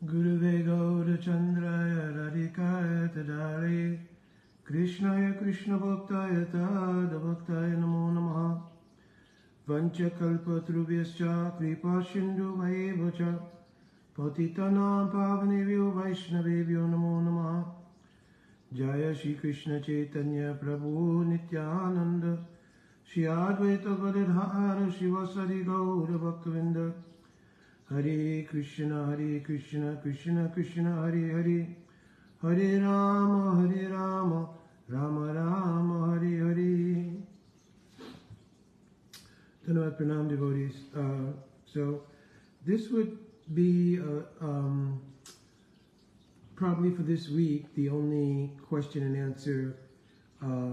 Guruve Gaura Chandraya Radhikaya Tadare Krishnaya Krishna Bhaktaya Tada Bhaktaya Namo Namaha Vancha Kalpa Trubhyascha Kripa Sindhu Vayevacha Patitanam Pavanevyo Vaishnavevyo Namo Namaha Jaya Shri Krishna Chaitanya Prabhu Nityananda Shri Advaita Gadadhara Shivasari Gaura Bhaktavinda Hare Krishna, Krishna Krishna, Hare Hare, Hare Rama, Rama Rama, Hare Hare. Dhanavad Pranam devotees. So this would be probably for this week the only question and answer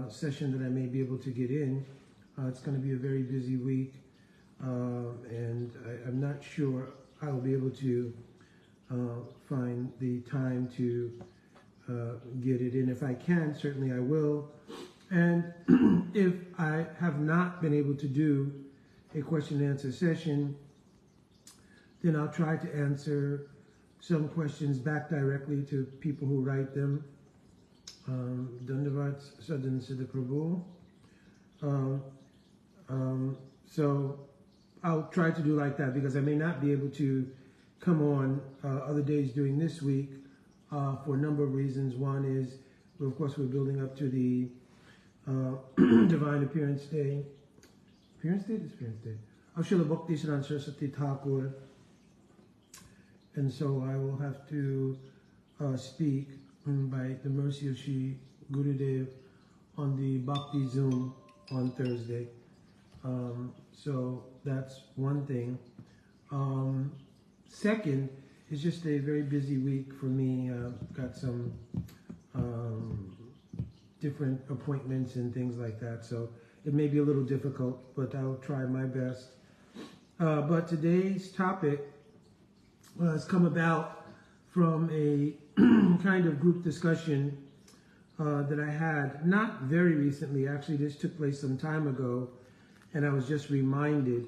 session that I may be able to get in. It's going to be a very busy week, and I'm not sure I'll be able to find the time to get it in. If I can, certainly I will. And if I have not been able to do a question and answer session, then I'll try to answer some questions back directly to people who write them. Dandavad Sadhan Siddha Prabhu. So I'll try to do like that because I may not be able to come on other days during this week for a number of reasons. One is, of course, we're building up to the Divine Appearance Day. Appearance Day? This Appearance Day. Of Srila Bhakti Siddhanta Saraswati Thakur. And so I will have to speak by the mercy of Sri Gurudev on the Bhakti Zoom on Thursday. So that's one thing. Second, it's just a very busy week for me. Got some different appointments and things like that. So it may be a little difficult, but I'll try my best. But today's topic has come about from a kind of group discussion that I had not very recently. Actually, this took place some time ago. And I was just reminded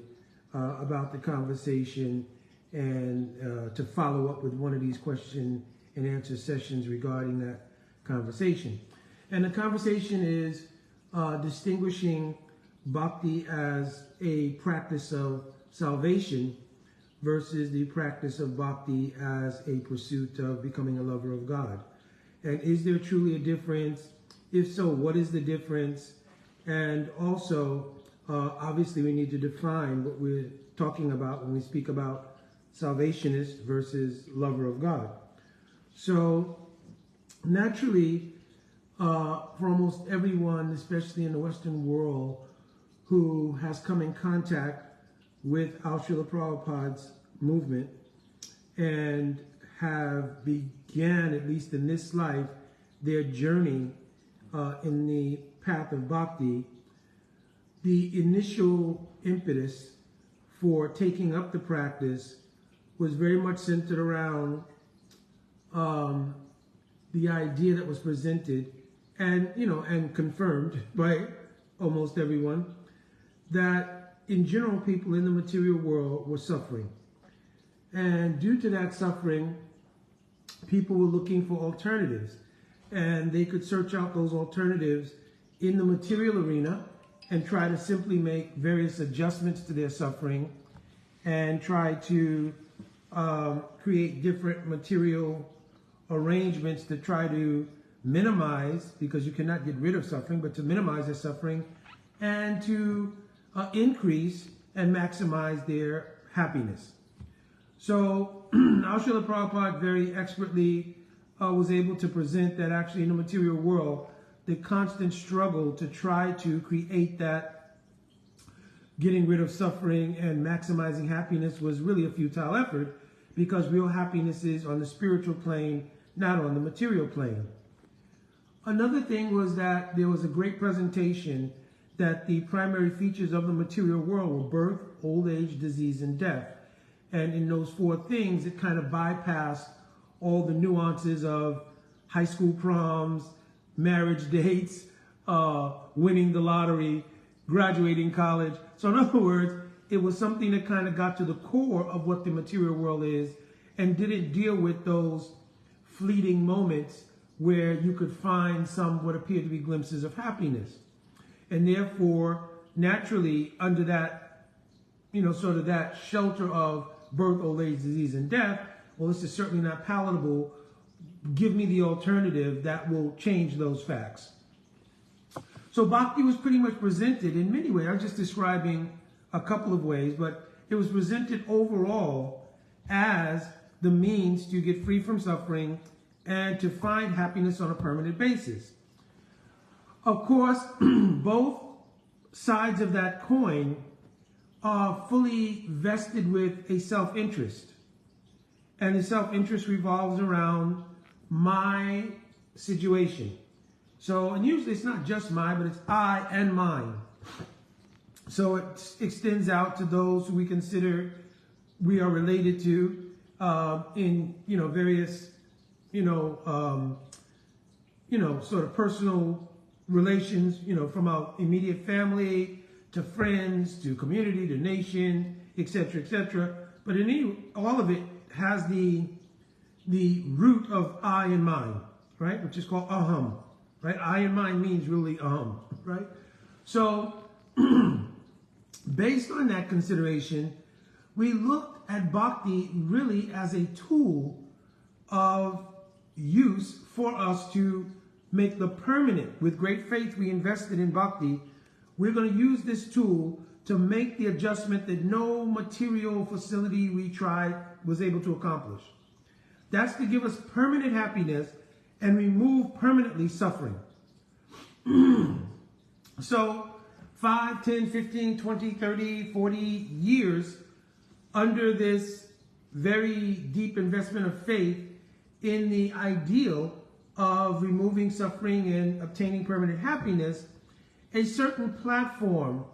about the conversation and to follow up with one of these question and answer sessions regarding that conversation. And the conversation is distinguishing bhakti as a practice of salvation versus the practice of bhakti as a pursuit of becoming a lover of God. And is there truly a difference? If so, what is the difference? And also, obviously, we need to define what we're talking about when we speak about salvationist versus lover of God. So, naturally, for almost everyone, especially in the Western world, who has come in contact with our Srila Prabhupada's movement and have began, at least in this life, their journey in the path of bhakti, the initial impetus for taking up the practice was very much centered around the idea that was presented and confirmed by almost everyone that in general people in the material world were suffering. And due to that suffering, people were looking for alternatives. And they could search out those alternatives in the material arena and try to simply make various adjustments to their suffering and try to create different material arrangements to try to minimize, because you cannot get rid of suffering, but to minimize their suffering and to increase and maximize their happiness. So our Srila Prabhupada very expertly was able to present that actually in the material world, the constant struggle to try to create that getting rid of suffering and maximizing happiness was really a futile effort, because real happiness is on the spiritual plane, not on the material plane. Another thing was that there was a great presentation that the primary features of the material world were birth, old age, disease, and death. And in those four things, it kind of bypassed all the nuances of high school proms, marriage dates, winning the lottery, graduating college. So in other words, it was something that kind of got to the core of what the material world is and didn't deal with those fleeting moments where you could find some what appeared to be glimpses of happiness. And therefore, naturally, under that, sort of that shelter of birth, old age, disease, and death, well, this is certainly not palatable. Give me the alternative that will change those facts. So Bhakti was pretty much presented in many ways. I'm just describing a couple of ways, but it was presented overall as the means to get free from suffering and to find happiness on a permanent basis. Of course, both sides of that coin are fully vested with a self-interest. And the self-interest revolves around my situation. So, and usually it's not just mine, but it's I and mine. So it extends out to those who we consider we are related to in, various, sort of personal relations, from our immediate family to friends to community to nation, etc., etc. But all of it has the root of I and mine, right? Which is called aham, right? I and mine means really aham, right? So based on that consideration, we looked at Bhakti really as a tool of use for us to make the permanent. With great faith we invested in Bhakti. We're going to use this tool to make the adjustment that no material facility we tried was able to accomplish. That's to give us permanent happiness and remove permanently suffering. So 5, 10, 15, 20, 30, 40 years under this very deep investment of faith in the ideal of removing suffering and obtaining permanent happiness, a certain platform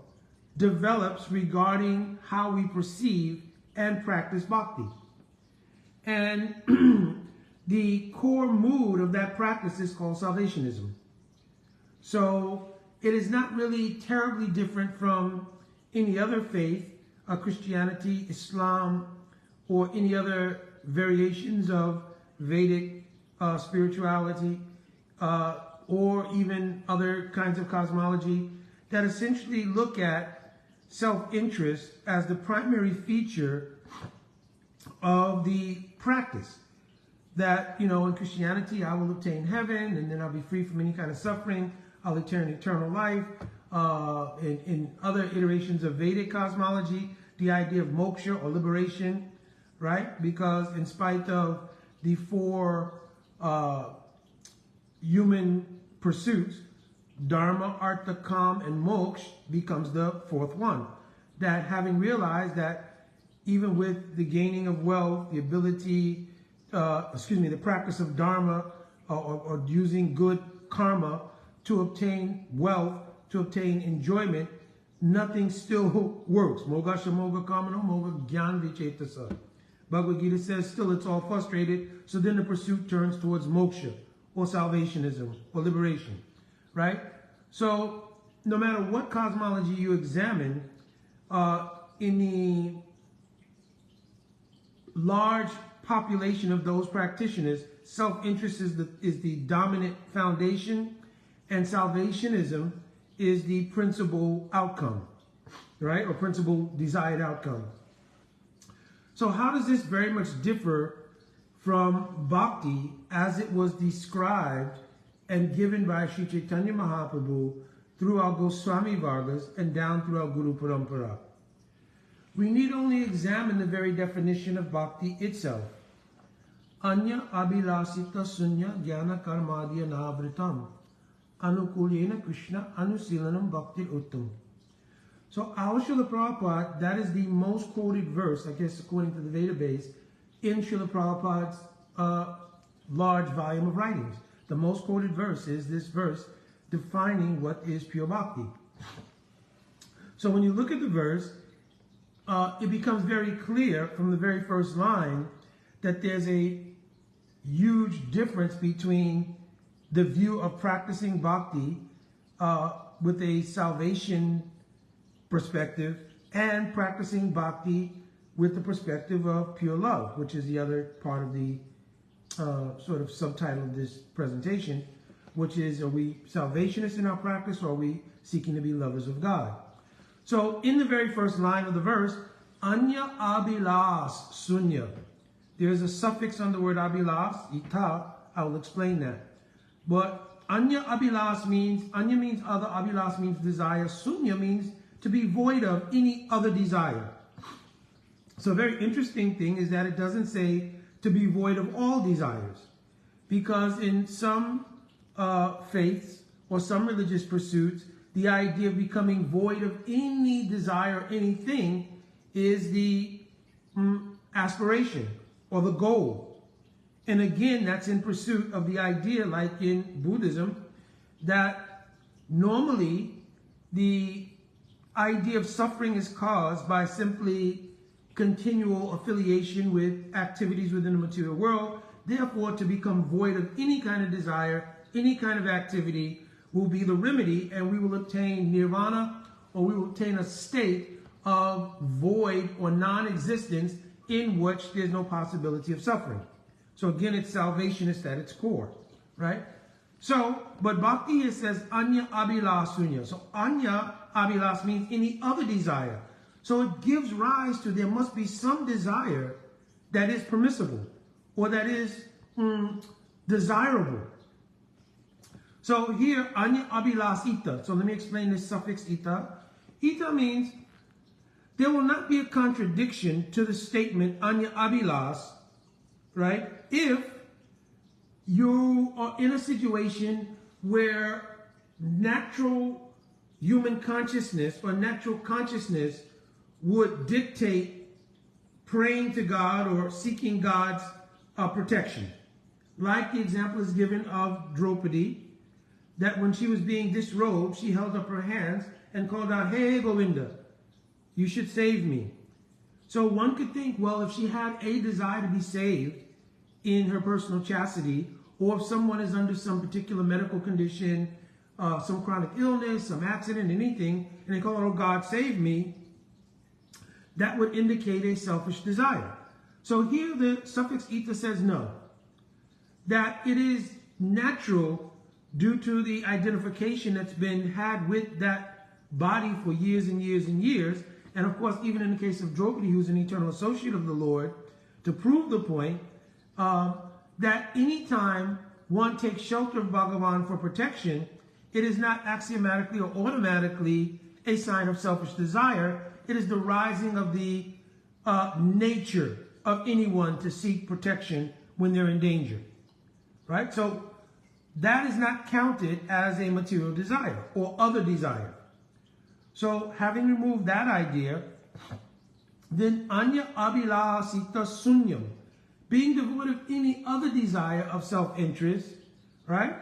develops regarding how we perceive and practice Bhakti. And the core mood of that practice is called Salvationism. So it is not really terribly different from any other faith, Christianity, Islam, or any other variations of Vedic spirituality, or even other kinds of cosmology that essentially look at self-interest as the primary feature of the practice. That, in Christianity, I will obtain heaven, and then I'll be free from any kind of suffering. I'll attain eternal life. In other iterations of Vedic cosmology, the idea of moksha or liberation, right? Because in spite of the 4 human pursuits, Dharma, Artha, Kam, and Moksha becomes the 4th one. That having realized that even with the gaining of wealth, the ability, the practice of Dharma or using good karma to obtain wealth, to obtain enjoyment, nothing still works. Mogasha moga kamano moga gyan vichetasa. Bhagavad Gita says still it's all frustrated, so then the pursuit turns towards moksha or salvationism or liberation, right? So no matter what cosmology you examine, in the large population of those practitioners, self-interest is the dominant foundation, and salvationism is the principal outcome, right? Or principal desired outcome. So how does this very much differ from Bhakti as it was described and given by Sri Chaitanya Mahaprabhu through our Goswami Vargas and down through our Guru Parampara? We need only examine the very definition of Bhakti itself. Anya abhilasita sunya jnana karmadya navritam anukulena Krishna anusilanam bhaktir uttam. So our Srila Prabhupada, that is the most quoted verse, I guess according to the database, in Srila Prabhupada's large volume of writings. The most quoted verse is this verse defining what is pure bhakti. So when you look at the verse, it becomes very clear from the very first line that there's a huge difference between the view of practicing bhakti with a salvation perspective and practicing bhakti with the perspective of pure love, which is the other part of the sort of subtitle of this presentation, which is, are we salvationists in our practice, or are we seeking to be lovers of God? So in the very first line of the verse, Anya abilas sunya. There's a suffix on the word abilas, ita. I will explain that. But anya abilas means, anya means other, abilas means desire, sunya means to be void of any other desire. So a very interesting thing is that it doesn't say to be void of all desires, because in some faiths or some religious pursuits, the idea of becoming void of any desire, anything, is the aspiration or the goal. And again, that's in pursuit of the idea, like in Buddhism, that normally the idea of suffering is caused by simply continual affiliation with activities within the material world. Therefore, to become void of any kind of desire, any kind of activity, will be the remedy, and we will obtain nirvana, or we will obtain a state of void or non-existence in which there's no possibility of suffering. So again, it's salvationist at its core, right? So, but Bhakti here says anya abilas sunya. So anya abilas means any other desire. So it gives rise to, there must be some desire that is permissible or that is desirable. So here, anya abilas ita. So let me explain this suffix ita. Ita means there will not be a contradiction to the statement anya abilas, right? If you are in a situation where natural human consciousness or natural consciousness would dictate praying to God or seeking God's protection. Like the example is given of Draupadi, that when she was being disrobed, she held up her hands and called out, "Hey, Govinda, you should save me." So one could think, well, if she had a desire to be saved in her personal chastity, or if someone is under some particular medical condition, some chronic illness, some accident, anything, and they call out, "Oh God, save me," that would indicate a selfish desire. So here the suffix ita says no, that it is natural due to the identification that's been had with that body for years and years and years, and of course even in the case of Draupadi, who's an eternal associate of the Lord, to prove the point, that anytime one takes shelter of Bhagavan for protection, it is not axiomatically or automatically a sign of selfish desire. It is the rising of the nature of anyone to seek protection when they're in danger, right? So that is not counted as a material desire or other desire. So having removed that idea, then anya abhilasita sunyam, being devoid of any other desire of self-interest, right?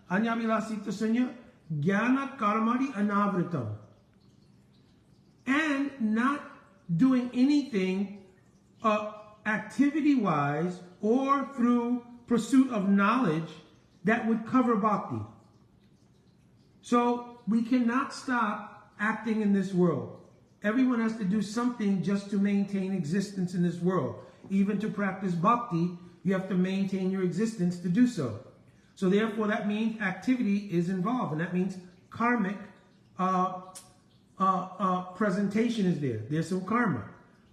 Anya abhilasita sunya, jnana karmadi anavritam. And not doing anything activity-wise or through pursuit of knowledge that would cover bhakti. So we cannot stop acting in this world. Everyone has to do something just to maintain existence in this world. Even to practice bhakti, you have to maintain your existence to do so. So therefore that means activity is involved, and that means karmic presentation is there. There's some karma,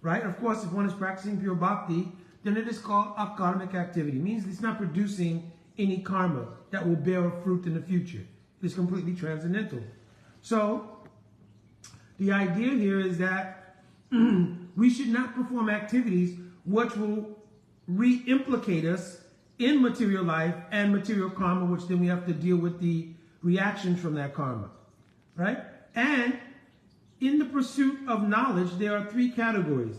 right? Of course, if one is practicing pure bhakti, then it is called akarmic activity. It means it's not producing any karma that will bear a fruit in the future. It's completely transcendental. So the idea here is that we should not perform activities which will re-implicate us in material life and material karma, which then we have to deal with the reactions from that karma, right? And in the pursuit of knowledge, there are three categories: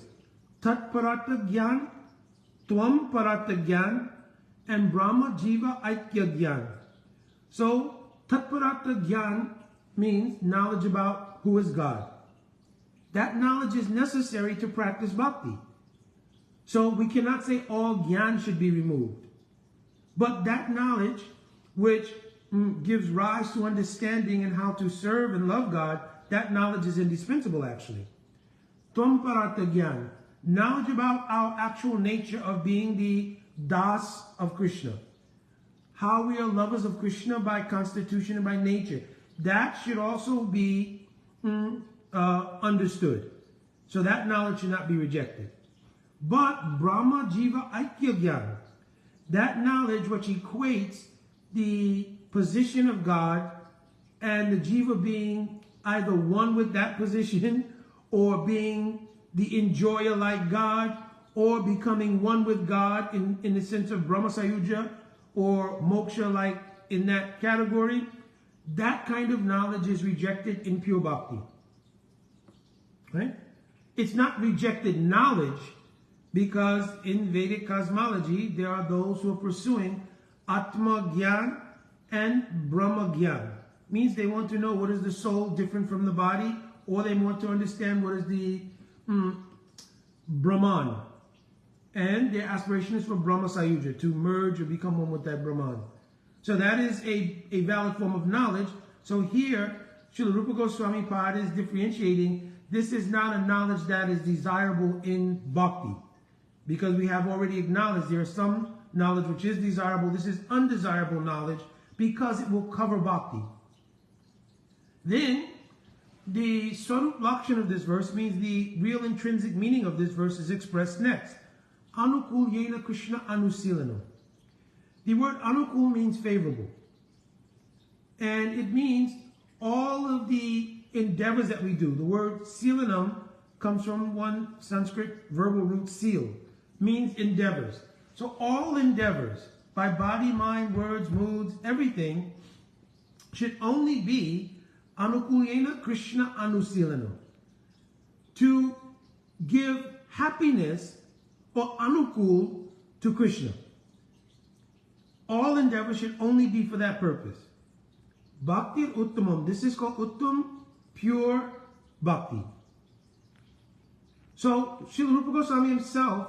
Tat Parata Gyan, Tvam Parata Gyan, and Brahma Jiva Aikya Gyan. So, Tat Parata Gyan means knowledge about who is God. That knowledge is necessary to practice bhakti. So we cannot say all Gyan should be removed. But that knowledge, which gives rise to understanding and how to serve and love God, that knowledge is indispensable actually. Tvam Parata Gyan. knowledge about our actual nature of being the Das of Krishna. How we are lovers of Krishna by constitution and by nature. That should also be understood. So that knowledge should not be rejected. But Brahma Jiva Aikya Jnana, that knowledge which equates the position of God and the Jiva being either one with that position or being the enjoyer like God or becoming one with God in the sense of Brahma Sayuja or moksha like in that category, that kind of knowledge is rejected in pure bhakti. Right? It's not rejected knowledge because in Vedic cosmology there are those who are pursuing Atma Gyan and Brahma Gyan. Means they want to know what is the soul different from the body, or they want to understand what is the Brahman. And their aspiration is for Brahma Sayuja, to merge or become one with that Brahman. So that is a valid form of knowledge. So here, Srila Rupa Goswami Pad is differentiating, this is not a knowledge that is desirable in bhakti. Because we have already acknowledged there is some knowledge which is desirable. This is undesirable knowledge because it will cover bhakti. Then, the Swarup Lakshan of this verse means the real intrinsic meaning of this verse is expressed next. Anukul Yena Krishna Anusilanam. The word Anukul means favorable. And it means all of the endeavors that we do. The word Silanam comes from one Sanskrit verbal root seal. Means endeavors. So all endeavors, by body, mind, words, moods, everything, should only be Anukulyena Krishna Anusilanam. To give happiness or Anukul to Krishna. All endeavors should only be for that purpose. Bhakti Uttamam. This is called Uttam, pure Bhakti. So, Srila Rupa Goswami himself,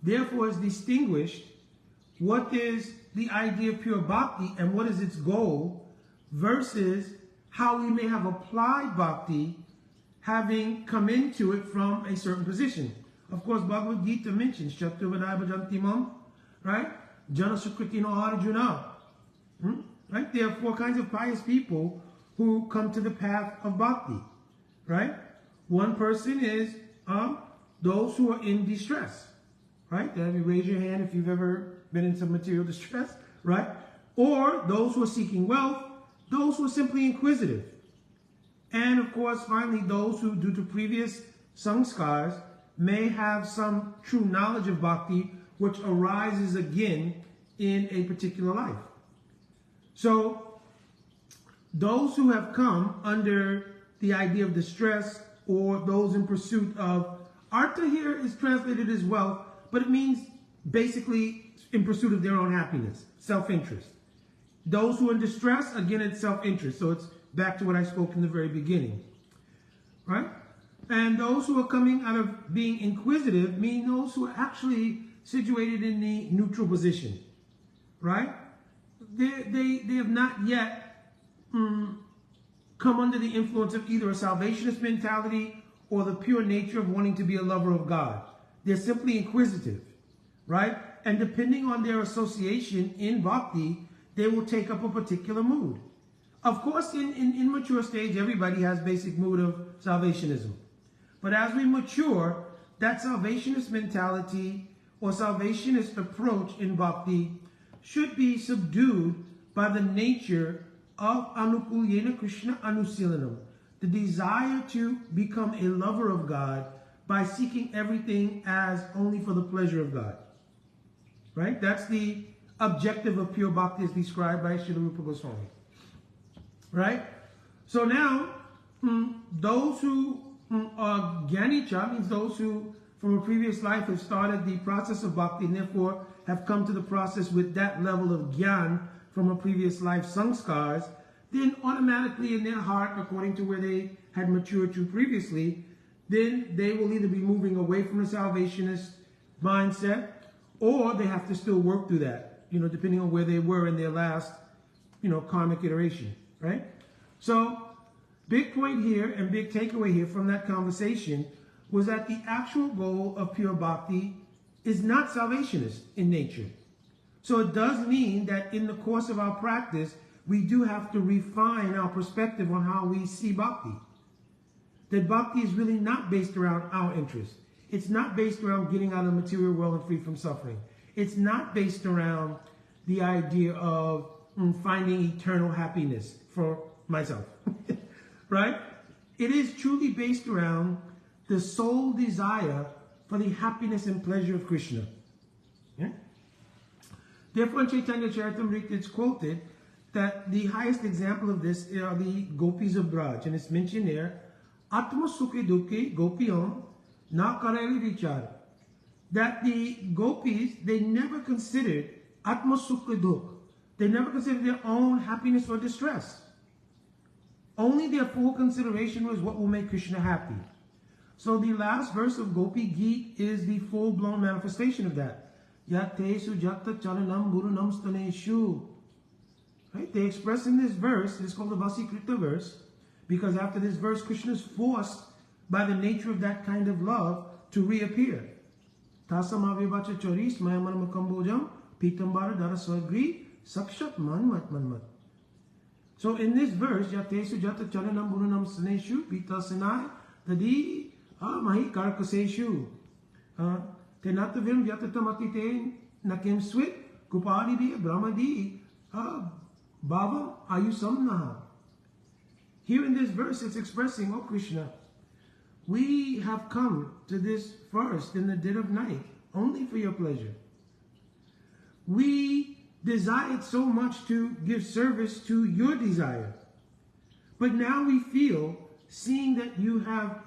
therefore, has distinguished what is the idea of pure Bhakti and what is its goal versus how we may have applied Bhakti having come into it from a certain position. Of course, Bhagavad Gita mentions Chaturvadaya Bhajantimam, right? Jana Sukriti no Arjuna. Right? There are four kinds of pious people who come to the path of Bhakti. Right? One person is those who are in distress. Right? You raise your hand if you've ever been in some material distress. Right? Or those who are seeking wealth. Those who are simply inquisitive. And of course, finally, those who, due to previous samskars, may have some true knowledge of bhakti, which arises again in a particular life. So, those who have come under the idea of distress, or those in pursuit of, artha here is translated as wealth, but it means basically in pursuit of their own happiness, self-interest. Those who are in distress, again, it's self-interest. So it's back to what I spoke in the very beginning. Right? And those who are coming out of being inquisitive mean those who are actually situated in the neutral position. Right? They have not yet come under the influence of either a salvationist mentality or the pure nature of wanting to be a lover of God. They're simply inquisitive. Right? And depending on their association in bhakti, they will take up a particular mood. Of course, in mature stage, everybody has basic mood of salvationism. But as we mature, that salvationist mentality or salvationist approach in bhakti should be subdued by the nature of Anukulyena Krishna Anusilanam, the desire to become a lover of God by seeking everything as only for the pleasure of God. Right? That's the objective of pure bhakti as described by Srila Rupa Goswami. Right? So now, those who are Gyanicha, means those who from a previous life have started the process of bhakti and therefore have come to the process with that level of Gyan from a previous life samskars, then automatically in their heart, according to where they had matured to previously, then they will either be moving away from the salvationist mindset, or they have to still work through that, depending on where they were in their last, karmic iteration, right? So, big point here and big takeaway here from that conversation was that the actual goal of pure bhakti is not salvationist in nature. So it does mean that in the course of our practice, we do have to refine our perspective on how we see bhakti. That bhakti is really not based around our interests. It's not based around getting out of the material world and free from suffering. It's not based around the idea of finding eternal happiness for myself, right? It is truly based around the sole desire for the happiness and pleasure of Krishna. Yeah? Therefore, in Chaitanya Charitamrita, it's quoted that the highest example of this are the gopis of Braj, and it's mentioned there, Atma Sukhe Dukhe Gopiyam Na Kareli Vichar. That the gopis, they never considered Atma Sukhe Dukh. They never considered their own happiness or distress. Only their full consideration was what will make Krishna happy. So the last verse of Gopi Geet is the full-blown manifestation of that. Yate sujata chalanam gurunam staneshu. Right? They express in this verse, it's called the Vasikrita verse, because after this verse, Krishna is forced by the nature of that kind of love to reappear. Tasam avivacha choris mayamanam kambojam pitambara daraswagri sakshat manmat manmat. So in this verse, Yate sujata chalanam gurunam staneshu pitasanai tadi mahi karkaseshu. Tenatavim vyatatamati nakim swit kupari di brahmadi bhavam ayusamnaha. Here in this verse, it's expressing, oh Krishna, we have come to this forest in the dead of night only for your pleasure. We desired so much to give service to your desire. But now we feel, seeing that you have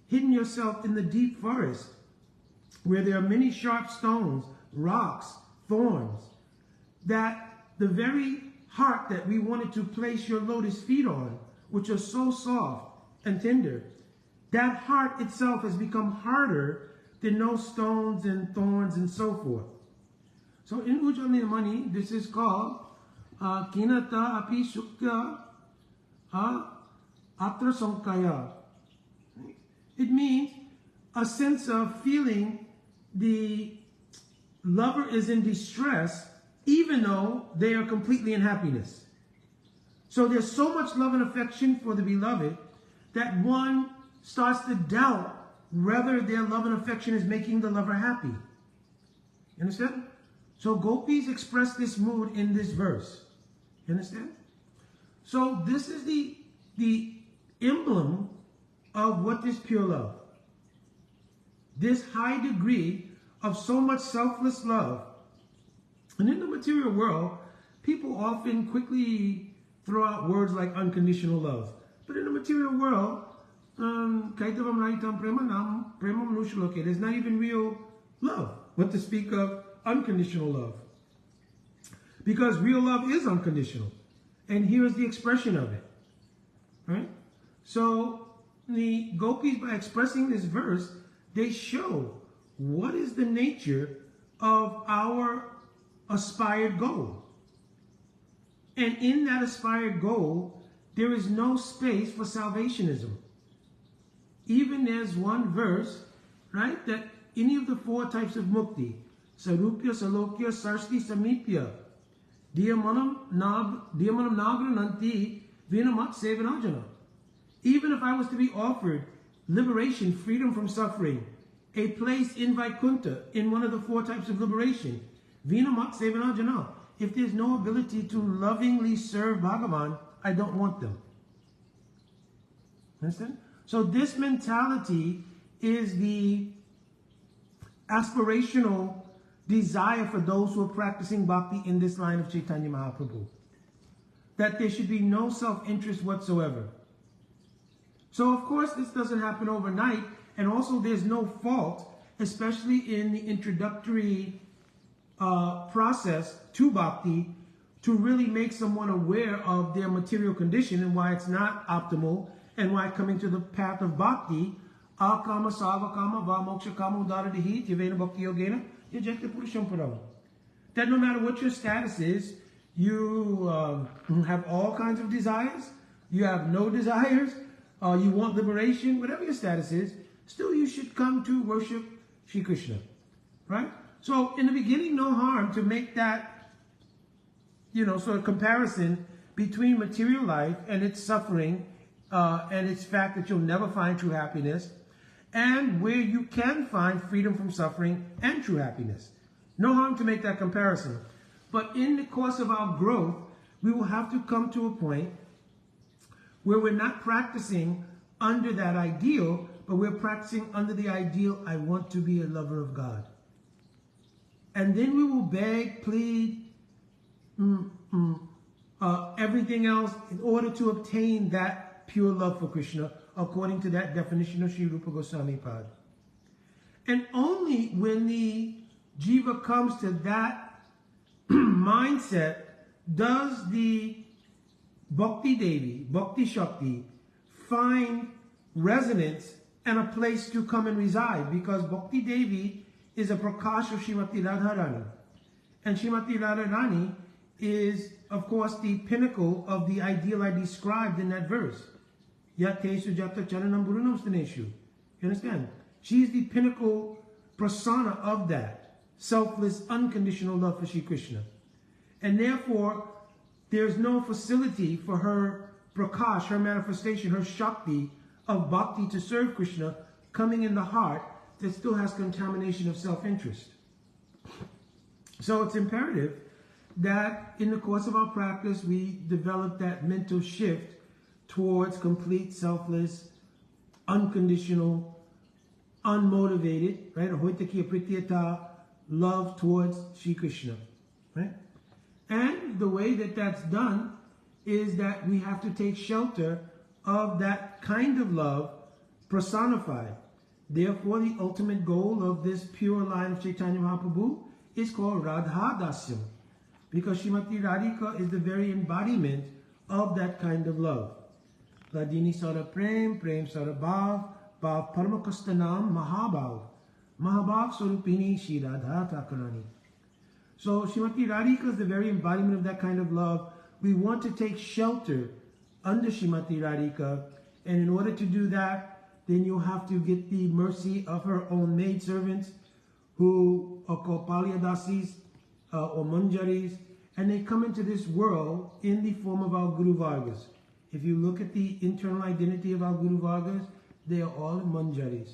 hidden yourself in the deep forest, where there are many sharp stones, rocks, thorns, that the very heart that we wanted to place your lotus feet on, which are so soft and tender, that heart itself has become harder than those stones and thorns and so forth. So in Ujjalinamani, this is called Kinata Api Sukya Atra Sankaya. It means a sense of feeling the lover is in distress even though they are completely in happiness. So there's so much love and affection for the beloved that one starts to doubt whether their love and affection is making the lover happy. You understand? So gopis express this mood in this verse. You understand? So this is the emblem of what is pure love. This high degree of so much selfless love. And in the material world, people often quickly throw out words like unconditional love. But in the material world, there's not even real love, what to speak of unconditional love. Because real love is unconditional. And here is the expression of it. Right? So the gopis, by expressing this verse, they show what is the nature of our aspired goal. And in that aspired goal, there is no space for salvationism. Even there's one verse, right, that any of the four types of mukti, sarupya, salokya, sarsti, samipya, diyamanam nagra nanti vinamat sevanajana. Even if I was to be offered liberation, freedom from suffering, a place in Vaikuntha, in one of the four types of liberation, vinamat sevanajana, if there's no ability to lovingly serve Bhagavan, I don't want them. Understand? So this mentality is the aspirational desire for those who are practicing bhakti in this line of Chaitanya Mahaprabhu. That there should be no self-interest whatsoever. So of course this doesn't happen overnight, and also there's no fault, especially in the introductory process to bhakti, to really make someone aware of their material condition and why it's not optimal, and why coming to the path of bhakti, akama, savakama, va moksha kama udaradihi, yavena bhakti yogena, yajekta purusham param. That no matter what your status is, you have all kinds of desires, you have no desires, you want liberation, whatever your status is, still you should come to worship Shri Krishna, right? So in the beginning, no harm to make that, sort of comparison between material life and its suffering and its fact that you'll never find true happiness, and where you can find freedom from suffering and true happiness. No harm to make that comparison. But in the course of our growth, we will have to come to a point where we're not practicing under that ideal, but we're practicing under the ideal, I want to be a lover of God. And then we will beg, plead, everything else in order to obtain that pure love for Krishna, according to that definition of Sri Rupa Goswami Pad. And only when the jiva comes to that mindset does the Bhakti Devi, Bhakti Shakti, find resonance and a place to come and reside, because Bhakti Devi is a prakash of Srimati Radharani. And Srimati Radharani is, of course, the pinnacle of the ideal I described in that verse. Yate sujata charanam burunam staneshu. You understand? She's the pinnacle persona of that selfless, unconditional love for Shri Krishna. And therefore, there's no facility for her prakash, her manifestation, her shakti of bhakti to serve Krishna coming in the heart that still has contamination of self-interest. So it's imperative that in the course of our practice, we develop that mental shift towards complete, selfless, unconditional, unmotivated, right? Ahoitakiya Prityata, love towards Shri Krishna, right? And the way that that's done is that we have to take shelter of that kind of love personified. Therefore, the ultimate goal of this pure line of Chaitanya Mahaprabhu is called Radha Dasyam, because Srimati Radhika is the very embodiment of that kind of love. Ladini Sara Prem, Prem Sara Bhav, Bhav Paramakostanam Mahabhav, Mahabhav Swarupini Shri Radha Thakurani. So Srimati Radhika is the very embodiment of that kind of love. We want to take shelter under Srimati Radhika, and in order to do that, then you'll have to get the mercy of her own maidservants, who are called Palyadasis or Manjaris, and they come into this world in the form of our Guru Vargas. If you look at the internal identity of our Guru Vargas, they are all Manjaris.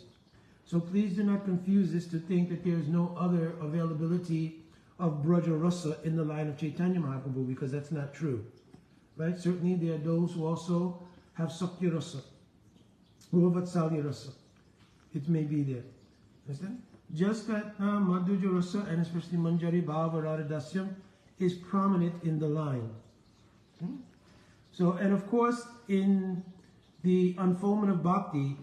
So please do not confuse this to think that there is no other availability of Braja Rasa in the line of Chaitanya Mahaprabhu, because that's not true. Right? Certainly there are those who also have Sakya Rasa, who have Vatsalya Rasa. It may be there. Understand? Just that Madhurya Rasa, and especially Manjari Bhava Radha Dasyam, is prominent in the line. So, and of course, in the unfoldment of bhakti,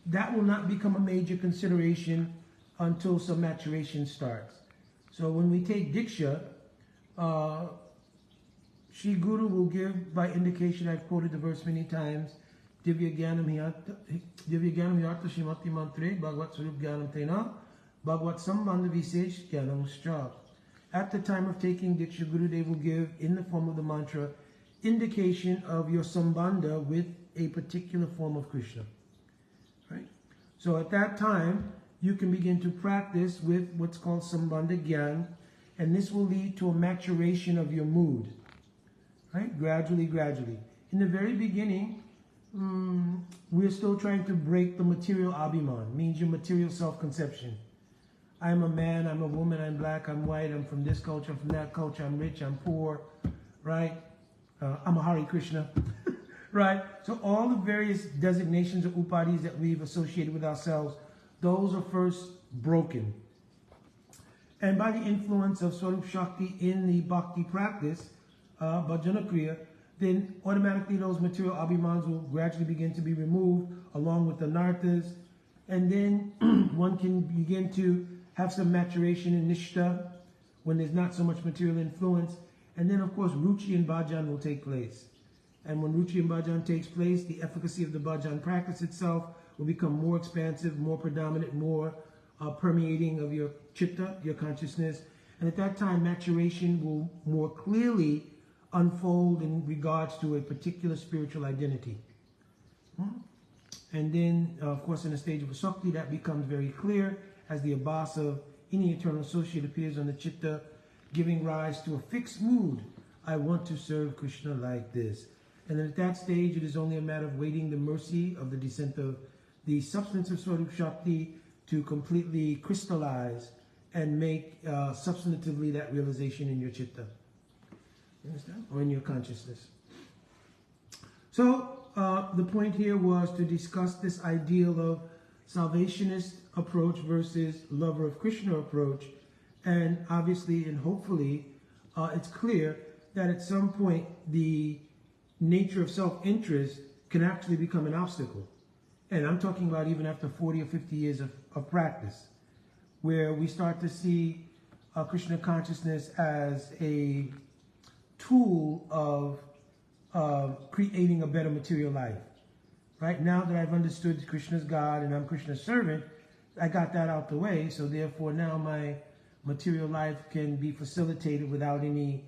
that will not become a major consideration until some maturation starts. So when we take Diksha, Shri Guru will give, by indication, I've quoted the verse many times, Divya Gyanam Hyarta Shrimati Mantre, Bhagavad Swarup Gyanam Tena, Bhagavad Sambandha Visesh Gyanam Shra. At the time of taking Diksha, Gurudev will give, in the form of the mantra, indication of your sambandha with a particular form of Krishna. Right? So at that time, you can begin to practice with what's called sambandha gyan, and this will lead to a maturation of your mood. Right? Gradually, gradually. In the very beginning, we're still trying to break the material abhiman, means your material self-conception. I'm a man, I'm a woman, I'm black, I'm white, I'm from this culture, I'm from that culture, I'm rich, I'm poor, right? I'm a Hare Krishna, right? So all the various designations or upadis that we've associated with ourselves, those are first broken. And by the influence of Swarup Shakti in the bhakti practice, bhajana kriya, then automatically those material abhimans will gradually begin to be removed along with the nartas. And then one can begin to have some maturation in nishta when there's not so much material influence. And then, of course, ruchi and bhajan will take place. And when ruchi and bhajan takes place, the efficacy of the bhajan practice itself will become more expansive, more predominant, more permeating of your chitta, your consciousness. And at that time, maturation will more clearly unfold in regards to a particular spiritual identity. And then, of course, in the stage of Asakti, that becomes very clear as the Abbas of any eternal associate appears on the Chitta, giving rise to a fixed mood. I want to serve Krishna like this. And then at that stage, it is only a matter of waiting the mercy of the descent of the substance of Swarup Shakti to completely crystallize and make substantively that realization in your Chitta. You understand? Or in your consciousness. So, the point here was to discuss this ideal of salvationist approach versus lover of Krishna approach. And obviously and hopefully, it's clear that at some point the nature of self-interest can actually become an obstacle. And I'm talking about even after 40 or 50 years of practice, where we start to see Krishna consciousness as a tool of creating a better material life. Right now that I've understood Krishna's God and I'm Krishna's servant, I got that out the way. So therefore now my material life can be facilitated without any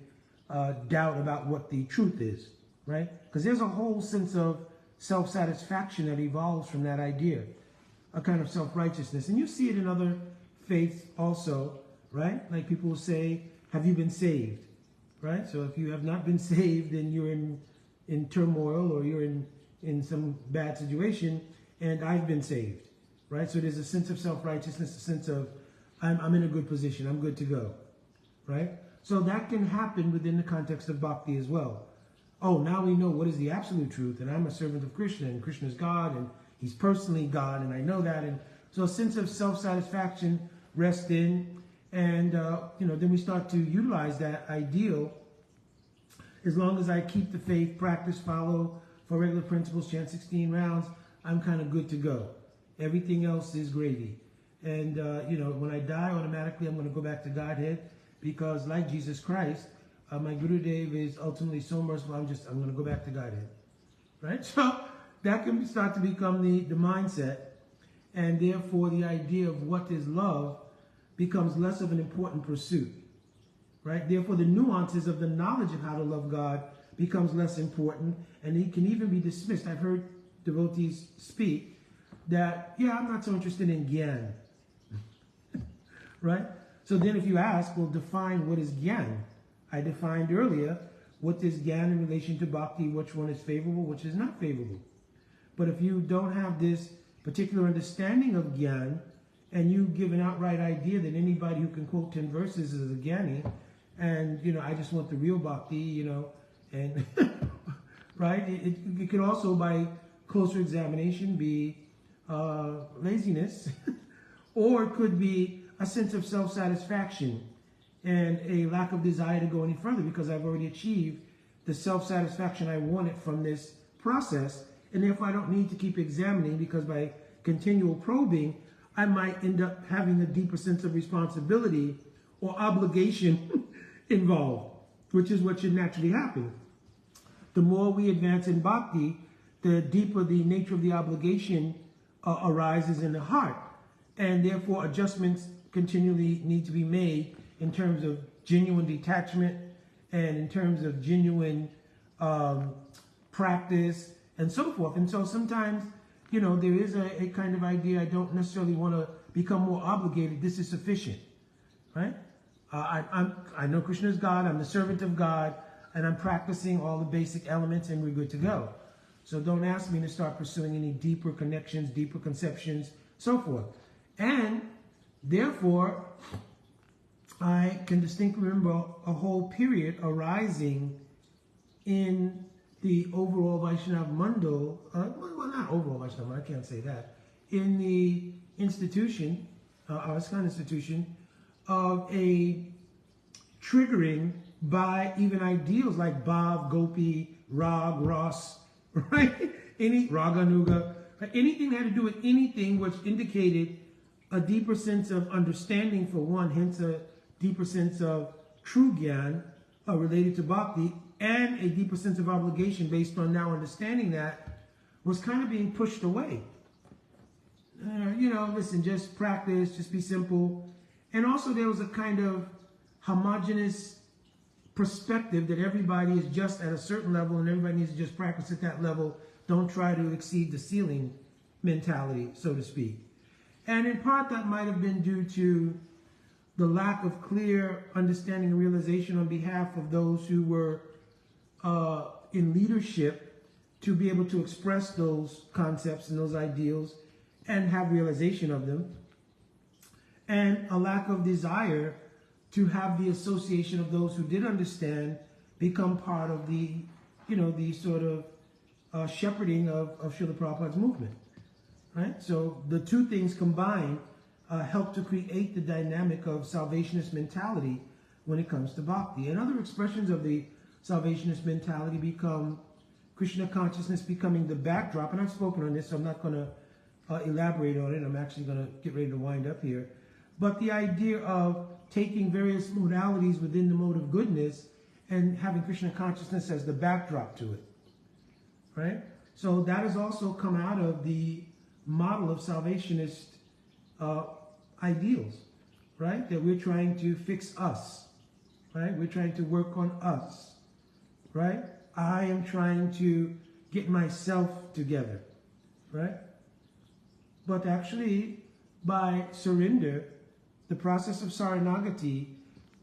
doubt about what the truth is. Right? Because there's a whole sense of self-satisfaction that evolves from that idea, a kind of self-righteousness. And you see it in other faiths also, right? Like people will say, have you been saved? Right? So if you have not been saved, then you're in turmoil or you're in some bad situation, and I've been saved. Right? So there's a sense of self-righteousness, a sense of I'm in a good position, I'm good to go. Right? So that can happen within the context of bhakti as well. Oh, now we know what is the absolute truth, and I'm a servant of Krishna, and Krishna is God, and he's personally God, and I know that. And so a sense of self-satisfaction rests in, and then we start to utilize that ideal. As long as I keep the faith, practice, follow for regular principles, chant 16 rounds, I'm kind of good to go. Everything else is gravy. And when I die, automatically I'm going to go back to Godhead, because like Jesus Christ, my Gurudev is ultimately so merciful, I'm going to go back to Godhead. Right? So that can start to become the mindset. And therefore the idea of what is love becomes less of an important pursuit. Right? Therefore the nuances of the knowledge of how to love God becomes less important. And it can even be dismissed. I've heard devotees speak that, yeah, I'm not so interested in Gyan. Right? So then if you ask, well, define what is Gyan. I defined earlier what is Gyan in relation to bhakti, which one is favorable, which is not favorable. But if you don't have this particular understanding of Gyan, and you give an outright idea that anybody who can quote 10 verses is a Gyani, and, I just want the real bhakti, and, right? It could also, by closer examination, be laziness, or it could be a sense of self-satisfaction and a lack of desire to go any further, because I've already achieved the self-satisfaction I wanted from this process, and therefore I don't need to keep examining, because by continual probing, I might end up having a deeper sense of responsibility or obligation involved, which is what should naturally happen. The more we advance in bhakti, the deeper the nature of the obligation arises in the heart, and therefore adjustments continually need to be made in terms of genuine detachment and in terms of genuine practice and so forth. And so sometimes, there is a kind of idea, I don't necessarily want to become more obligated. This is sufficient, right? I know Krishna is God, I'm the servant of God, and I'm practicing all the basic elements, and we're good to go. So don't ask me to start pursuing any deeper connections, deeper conceptions, so forth. And therefore, I can distinctly remember a whole period arising in the overall Vaishnava Mandal, well, not overall Vaishnava, I can't say that, in the institution, our ISKCON institution, of a triggering by even ideals like Bhav, Gopi, Rag, Ras, right? Any Raganuga, right? Anything that had to do with anything which indicated a deeper sense of understanding for one, hence a deeper sense of true Gyan related to bhakti, and a deeper sense of obligation based on now understanding that, was kind of being pushed away. Listen, just practice, just be simple. And also there was a kind of homogeneous perspective that everybody is just at a certain level and everybody needs to just practice at that level. Don't try to exceed the ceiling mentality, so to speak. And in part that might have been due to the lack of clear understanding and realization on behalf of those who were in leadership to be able to express those concepts and those ideals and have realization of them, and a lack of desire to have the association of those who did understand become part of the, the sort of shepherding of Srila Prabhupada's movement, right? So the two things combined help to create the dynamic of Salvationist mentality when it comes to Bhakti. And other expressions of the Salvationist mentality become Krishna consciousness becoming the backdrop. And I've spoken on this, so I'm not going to elaborate on it. I'm actually going to get ready to wind up here. But the idea of taking various modalities within the mode of goodness and having Krishna consciousness as the backdrop to it, right? So that has also come out of the model of Salvationist ideals, right? That we're trying to fix us, right? We're trying to work on us, right? I am trying to get myself together, right? But actually, by surrender, the process of Saranagati,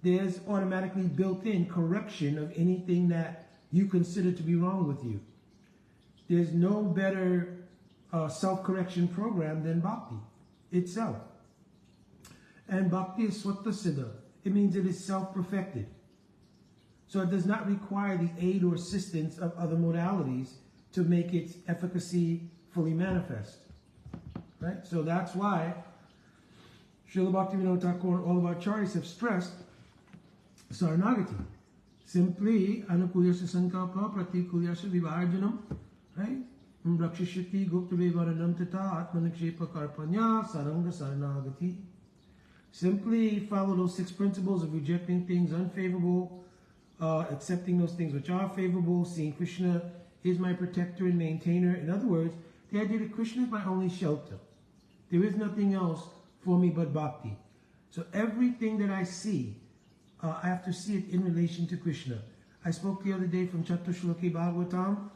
there's automatically built-in correction of anything that you consider to be wrong with you. There's no better self-correction program than Bhakti itself. And Bhakti is Swata Siddha. It means it is self-perfected. So it does not require the aid or assistance of other modalities to make its efficacy fully manifest. Right? So that's why Srila Bhaktivinoda Thakur and all of our acharyas have stressed Saranagati. Simply, Anukulyasya Sankalpa Pratikulyasya Vivarjanam, right? Rakshishati Gupta Vivaranam Tata Atmanakshepa Karpanya Saranga Saranagati. Simply follow those 6 principles of rejecting things unfavorable, accepting those things which are favorable, seeing Krishna is my protector and maintainer. In other words, the idea that Krishna is my only shelter. There is nothing else for me but Bhakti. So everything that I see, I have to see it in relation to Krishna. I spoke the other day from Chaturshloki Bhagavatam,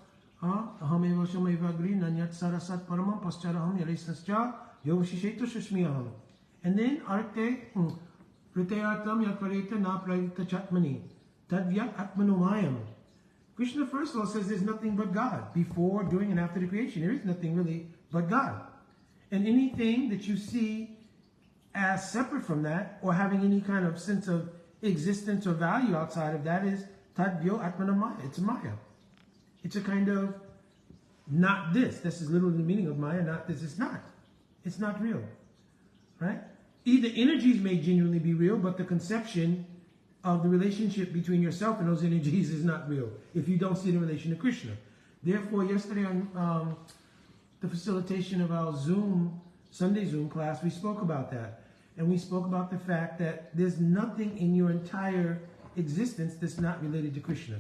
Ahameva Shamevagri Nanyat Sarasat Paramam Pascharaham Yalisascha Yovashisheta Shashmiyaham. And then Arte Riteyatam Yakvareta Na Prayita Chatmani Tadvyak Atmanumayam. Krishna first of all says there's nothing but God. Before, during, and after the creation, there is nothing really but God. And anything that you see as separate from that, or having any kind of sense of existence or value outside of that, is Tadvyo Atmanamaya. It's a Maya. It's a kind of not this. This is literally the meaning of Maya, not this. It's not. It's not real. Right? Either energies may genuinely be real, but the conception of the relationship between yourself and those energies is not real if you don't see it in relation to Krishna. Therefore, yesterday on the facilitation of our Sunday Zoom class, we spoke about that. And we spoke about the fact that there's nothing in your entire existence that's not related to Krishna.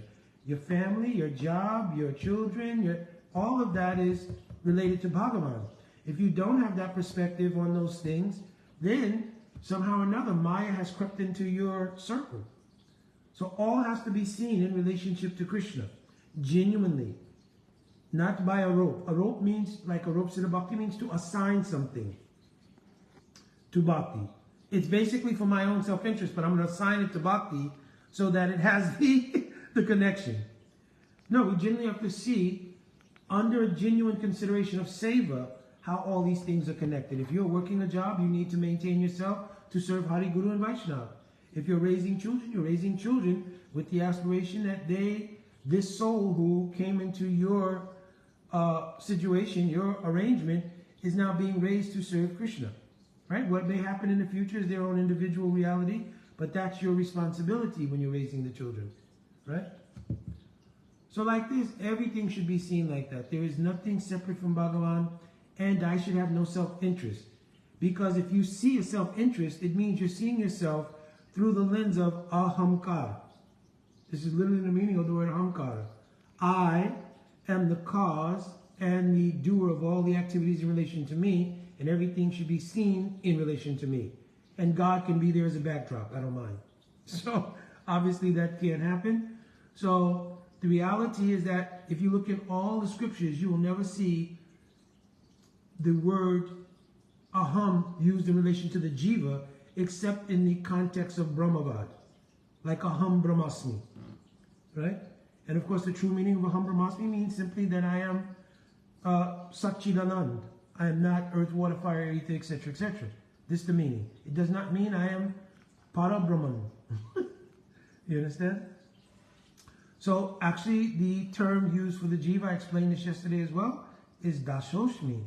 Your family, your job, your children, all of that is related to Bhagavan. If you don't have that perspective on those things, then somehow or another Maya has crept into your circle. So all has to be seen in relationship to Krishna, genuinely. Not by a rope. A rope means, like a rope Siddha Bhakti means to assign something to Bhakti. It's basically for my own self-interest, but I'm going to assign it to Bhakti so that it has the connection. No, we genuinely have to see, under a genuine consideration of seva, how all these things are connected. If you're working a job, you need to maintain yourself to serve Hari, Guru, and Vaishnava. If you're raising children, you're raising children with the aspiration that this soul who came into your situation, your arrangement, is now being raised to serve Krishna. Right? What may happen in the future is their own individual reality, but that's your responsibility when you're raising the children. Right? So like this, everything should be seen like that. There is nothing separate from Bhagavan, and I should have no self-interest. Because if you see a self-interest, it means you're seeing yourself through the lens of ahamkara. This is literally the meaning of the word ahamkara. I am the cause and the doer of all the activities in relation to me, and everything should be seen in relation to me. And God can be there as a backdrop. I don't mind. So obviously that can't happen. So the reality is that if you look at all the scriptures, you will never see the word aham used in relation to the jiva, except in the context of Brahmavad, like aham brahmasmi, right? And of course, the true meaning of aham brahmasmi means simply that I am Satchidanand. I am not earth, water, fire, ether, etc., etc. This is the meaning. It does not mean I am Parabrahman. You understand? So actually, the term used for the jiva, I explained this yesterday as well, is Dashoshmi.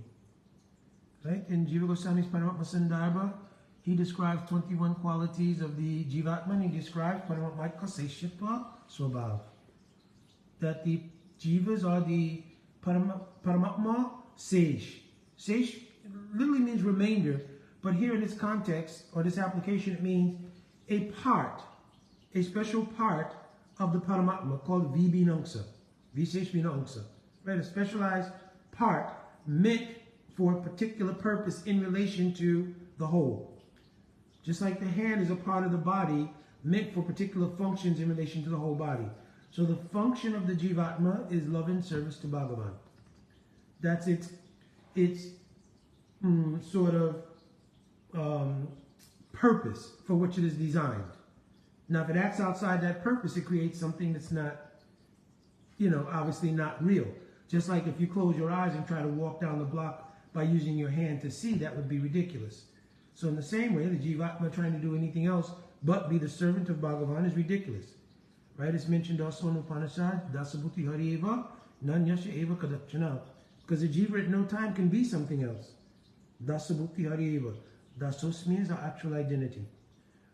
Right? In Jiva Goswami's Paramatma Sandarbha, he describes 21 qualities of the Jivatma, and he describes Paramatma Seshitva Swabhav. That the Jivas are the Paramatma Sesh. Sesh literally means remainder, but here in this context, or this application, it means a part, a special part of the Paramatma called Vibhinangsa, Visesh Vinangsa, right? A specialized part meant for a particular purpose in relation to the whole. Just like the hand is a part of the body meant for particular functions in relation to the whole body. So the function of the Jivatma is love and service to Bhagavan. That's its sort of purpose for which it is designed. Now, if it acts outside that purpose, it creates something that's not, obviously not real. Just like if you close your eyes and try to walk down the block by using your hand to see, that would be ridiculous. So in the same way, the Jivatma trying to do anything else but be the servant of Bhagavan is ridiculous. Right? It's mentioned also in Upanishad, Dasabuti Hari Eva, Nanyasha Eva Kadachana. Because the Jiva at no time can be something else. Dasabuti Hari Eva. Dasosmi is our actual identity.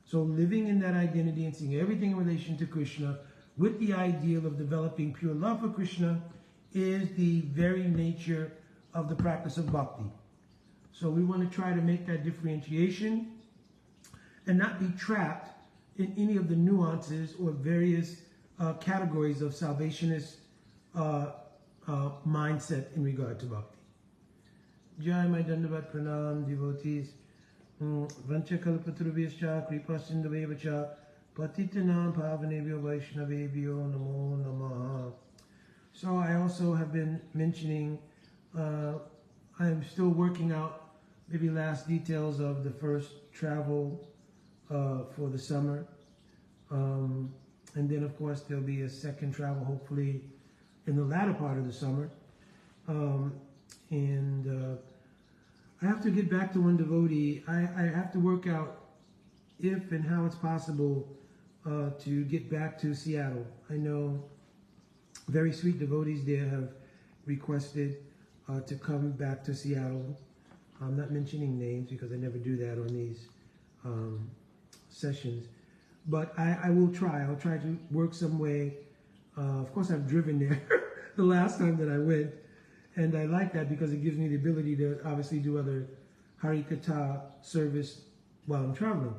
So living in that identity and seeing everything in relation to Krishna with the ideal of developing pure love for Krishna is the very nature of the practice of bhakti. So we want to try to make that differentiation and not be trapped in any of the nuances or various categories of salvationist mindset in regard to bhakti. Jai my Dandavat Pranam devotees. Vancha kalpatrubhyascha kripa sindhavevacha patitanam pavanebhyo vaishnavebhyo namo namaha. So I also have been mentioning, I am still working out maybe last details of the first travel for the summer. And then of course there'll be a second travel hopefully in the latter part of the summer. I have to get back to one devotee. I have to work out if and how it's possible to get back to Seattle. I know very sweet devotees there have requested to come back to Seattle. I'm not mentioning names because I never do that on these sessions. But I will try. I'll try to work some way. Of course, I've driven there the last time that I went. And I like that because it gives me the ability to obviously do other Harikatha service while I'm traveling.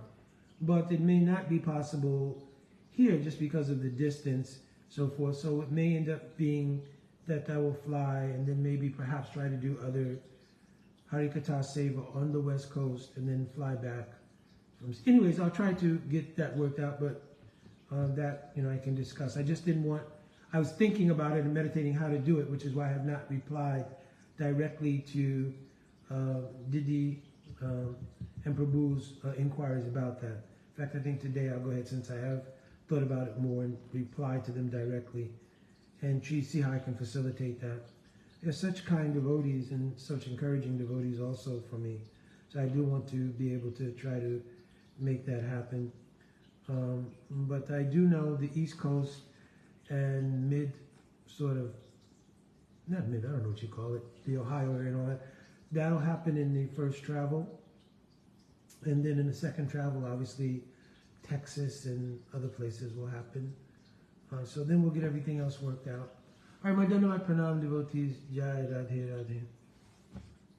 But it may not be possible here just because of the distance, so forth. So it may end up being that I will fly and then maybe perhaps try to do other Harikatha Seva on the West Coast and then fly back. Anyways, I'll try to get that worked out, but that, I can discuss. I just didn't want... I was thinking about it and meditating how to do it, which is why I have not replied directly to Didi and Prabhu's inquiries about that. In fact, I think today I'll go ahead, since I have thought about it more, and reply to them directly and see how I can facilitate that. There's such kind devotees and such encouraging devotees also for me. So I do want to be able to try to make that happen. But I do know the East Coast and not mid, I don't know what you call it, the Ohio area and all that, that'll happen in the first travel. And then in the second travel, obviously, Texas and other places will happen. So then we'll get everything else worked out. All right, my Dandavat Pranam devotees, Jai Radhe Radhe.